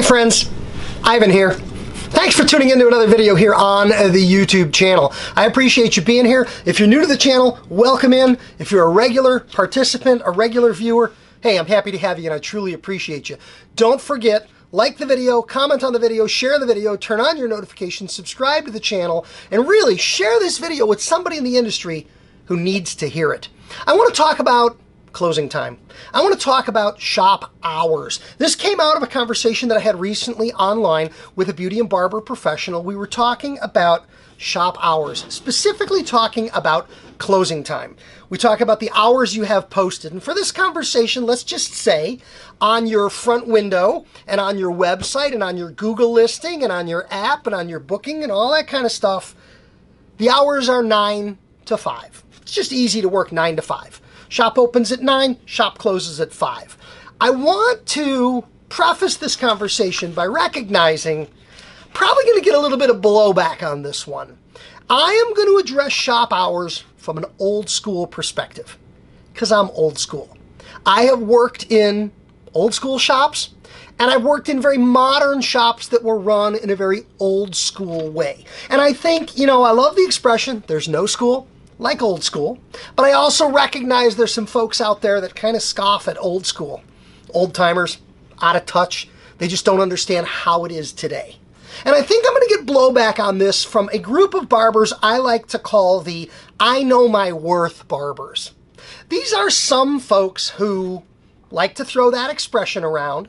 Hey friends, Ivan here. Thanks for tuning into another video here on the YouTube channel. I appreciate you being here. If you're new to the channel, welcome in. If you're a regular participant, a regular viewer, hey, I'm happy to have you and I truly appreciate you. Don't forget, like the video, comment on the video, share the video, turn on your notifications, subscribe to the channel, and really share this video with somebody in the industry who needs to hear it. I want to talk about closing time. I want to talk about shop hours. This came out of a conversation that I had recently online with a beauty and barber professional. We were talking about shop hours, specifically talking about closing time. We talk about the hours you have posted. And for this conversation, let's just say on your front window and on your website and on your Google listing and on your app and on your booking and all that kind of stuff, the hours are 9 to 5. It's just easy to work 9 to 5. Shop opens at 9, shop closes at 5. I want to preface this conversation by recognizing I'm probably going to get a little bit of blowback on this one. I am going to address shop hours from an old school perspective because I'm old school. I have worked in old school shops and I've worked in very modern shops that were run in a very old school way. And I think, I love the expression, there's no school like old school, but I also recognize there's some folks out there that kind of scoff at old school. Old timers, out of touch. They just don't understand how it is today. And I think I'm going to get blowback on this from a group of barbers I like to call the I know my worth barbers. These are some folks who like to throw that expression around.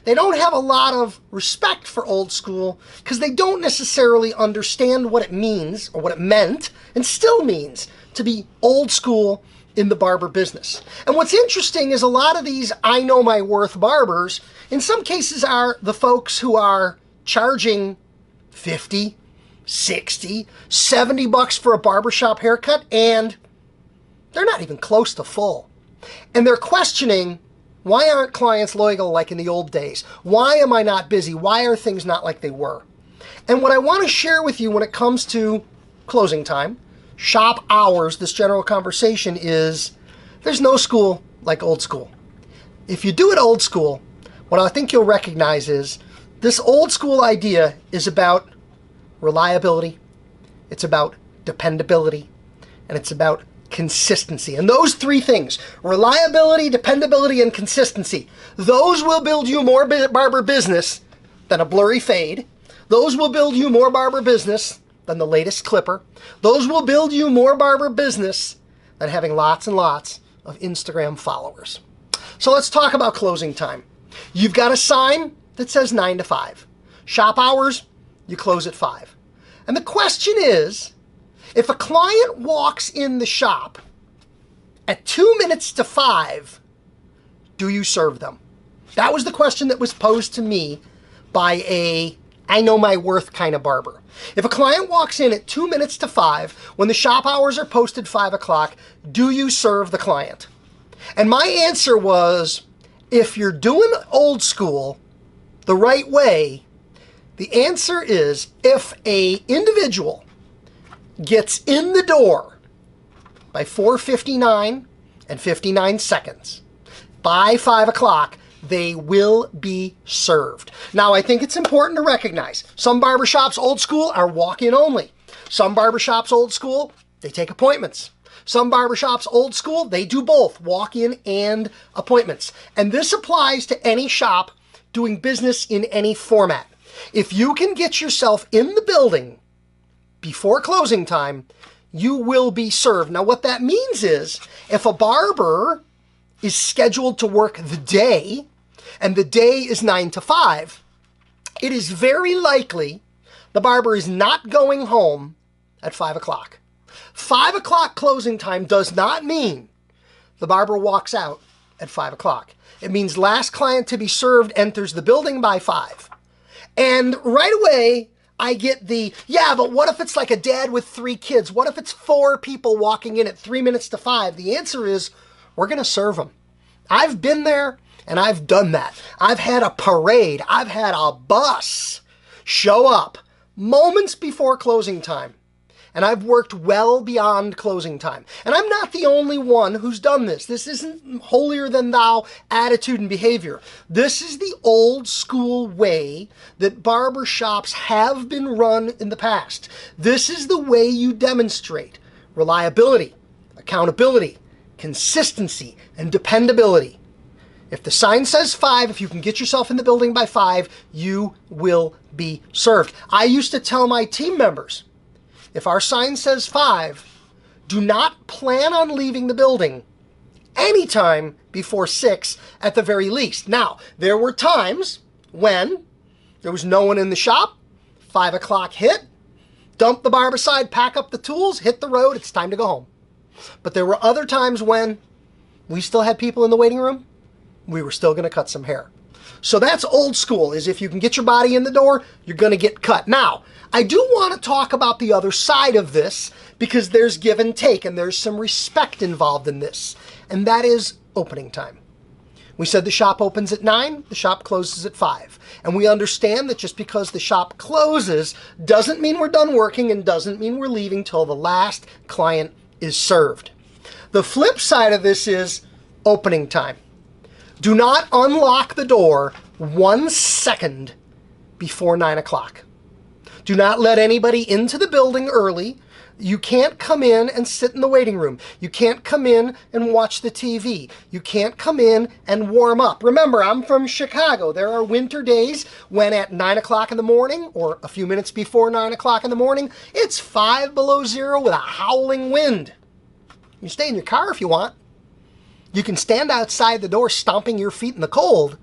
They don't have a lot of respect for old school because they don't necessarily understand what it means or what it meant and still means to be old school in the barber business. And what's interesting is a lot of these I know my worth barbers in some cases are the folks who are charging 50, 60, 70 bucks for a barbershop haircut and they're not even close to full. And they're questioning, why aren't clients loyal like in the old days? Why am I not busy? Why are things not like they were? And what I want to share with you when it comes to closing time, shop hours, this general conversation is there's no school like old school. If you do it old school, what I think you'll recognize is this old school idea is about reliability, it's about dependability, and it's about consistency. And those three things, reliability, dependability, and consistency, those will build you more barber business than a blurry fade. Those will build you more barber business than the latest clipper. Those will build you more barber business than having lots and lots of Instagram followers. So let's talk about closing time. You've got a sign that says 9 to 5. Shop hours, you close at 5. And the question is, if a client walks in the shop at 2 minutes to 5, do you serve them? That was the question that was posed to me by a I know my worth kind of barber. If a client walks in at 2 minutes to 5, when the shop hours are posted 5 o'clock, do you serve the client? And my answer was, if you're doing old school the right way, the answer is if a individual gets in the door by 4:59 and 59 seconds, by 5 o'clock, they will be served. Now, I think it's important to recognize some barbershops, old school, are walk-in only. Some barbershops, old school, they take appointments. Some barbershops, old school, they do both, walk-in and appointments. And this applies to any shop doing business in any format. If you can get yourself in the building before closing time, you will be served. Now, what that means is if a barber is scheduled to work the day and the day is 9 to 5, it is very likely the barber is not going home at 5 o'clock. 5 o'clock closing time does not mean the barber walks out at 5 o'clock. It means last client to be served enters the building by 5. And right away, I get the, yeah, but what if it's like a dad with 3 kids? What if it's 4 people walking in at 3 minutes to 5? The answer is, we're going to serve them. I've been there and I've done that. I've had a parade. I've had a bus show up moments before closing time. And I've worked well beyond closing time. And I'm not the only one who's done this. This isn't holier than thou attitude and behavior. This is the old school way that barbershops have been run in the past. This is the way you demonstrate reliability, accountability, consistency, and dependability. If the sign says 5, if you can get yourself in the building by 5, you will be served. I used to tell my team members, if our sign says 5, do not plan on leaving the building anytime before 6 at the very least. Now, there were times when there was no one in the shop, 5 o'clock hit, dump the barbicide, pack up the tools, hit the road, it's time to go home. But there were other times when we still had people in the waiting room, we were still going to cut some hair. So that's old school, is if you can get your body in the door, you're going to get cut. Now, I do want to talk about the other side of this because there's give and take and there's some respect involved in this, and that is opening time. We said the shop opens at 9, the shop closes at 5. And we understand that just because the shop closes doesn't mean we're done working and doesn't mean we're leaving till the last client is served. The flip side of this is opening time. Do not unlock the door 1 second before 9 o'clock. Do not let anybody into the building early. You can't come in and sit in the waiting room. You can't come in and watch the TV. You can't come in and warm up. Remember, I'm from Chicago. There are winter days when at 9 o'clock in the morning or a few minutes before 9 o'clock in the morning, it's 5 below zero with a howling wind. You stay in your car if you want. You can stand outside the door stomping your feet in the cold,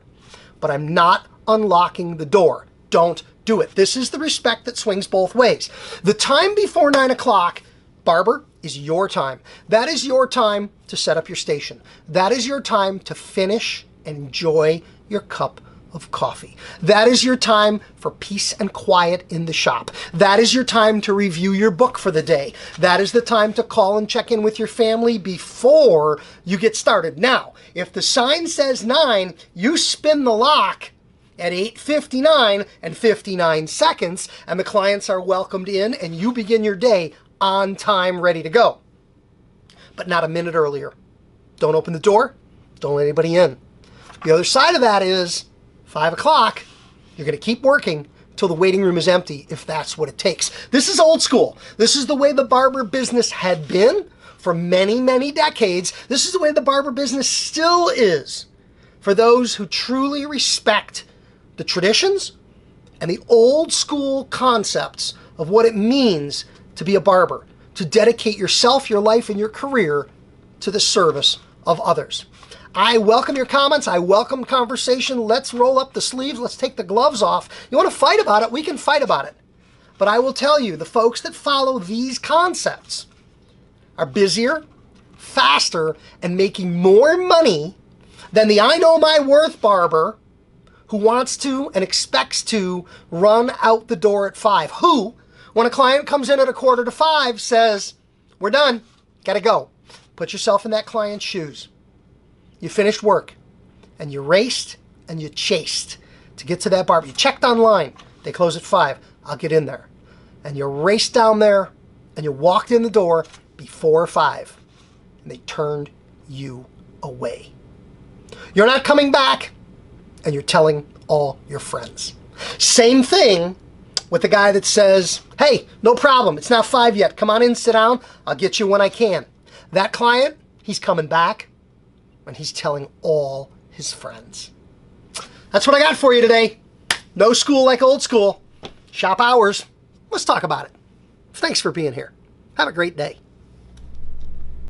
but I'm not unlocking the door. Don't do it. This is the respect that swings both ways. The time before 9 o'clock, barber, is your time. That is your time to set up your station. That is your time to finish and enjoy your cup of coffee. That is your time for peace and quiet in the shop. That is your time to review your book for the day. That is the time to call and check in with your family before you get started. Now, if the sign says 9, you spin the lock at 8:59 and 59 seconds, and the clients are welcomed in, and you begin your day on time, ready to go. But not a minute earlier. Don't open the door. Don't let anybody in. The other side of that is 5 o'clock, you're going to keep working till the waiting room is empty, if that's what it takes. This is old school. This is the way the barber business had been for many, many decades. This is the way the barber business still is for those who truly respect the traditions and the old school concepts of what it means to be a barber, to dedicate yourself, your life, and your career to the service of others. I welcome your comments. I welcome conversation. Let's roll up the sleeves. Let's take the gloves off. You want to fight about it? We can fight about it. But I will tell you, the folks that follow these concepts are busier, faster, and making more money than the I know my worth barber who wants to and expects to run out the door at 5. Who, when a client comes in at 4:45, says, we're done, gotta go. Put yourself in that client's shoes. You finished work, and you raced, and you chased to get to that barber. You checked online. They close at 5. I'll get in there. And you raced down there, and you walked in the door before 5, and they turned you away. You're not coming back, and you're telling all your friends. Same thing with the guy that says, hey, no problem. It's not 5 yet. Come on in, sit down. I'll get you when I can. That client, he's coming back, and he's telling all his friends. That's what I got for you today. No school like old school. Shop hours. Let's talk about it. Thanks for being here. Have a great day.